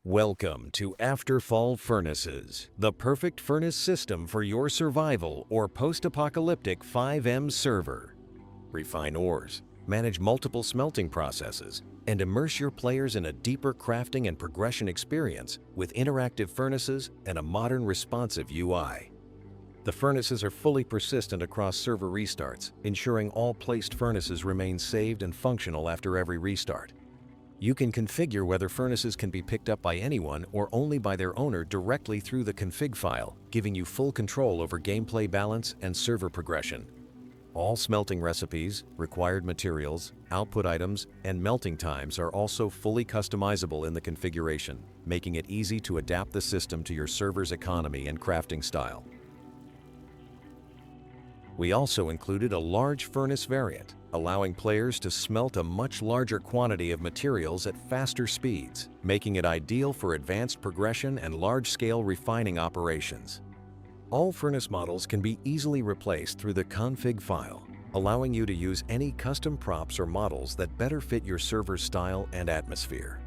Welcome to Afterfall Furnaces, the perfect furnace system for your survival or post-apocalyptic FiveM server. Refine ores, manage multiple smelting processes, and immerse your players in a deeper crafting and progression experience with interactive furnaces and a modern responsive UI. The furnaces are fully persistent across server restarts, ensuring all placed furnaces remain saved and functional after every restart. You can configure whether furnaces can be picked up by anyone or only by their owner directly through the config file, giving you full control over gameplay balance and server progression. All smelting recipes, required materials, output items, and melting times are also fully customizable in the configuration, making it easy to adapt the system to your server's economy and crafting style. We also included a large furnace variant, allowing players to smelt a much larger quantity of materials at faster speeds, making it ideal for advanced progression and large-scale refining operations. All furnace models can be easily replaced through the config file, allowing you to use any custom props or models that better fit your server's style and atmosphere.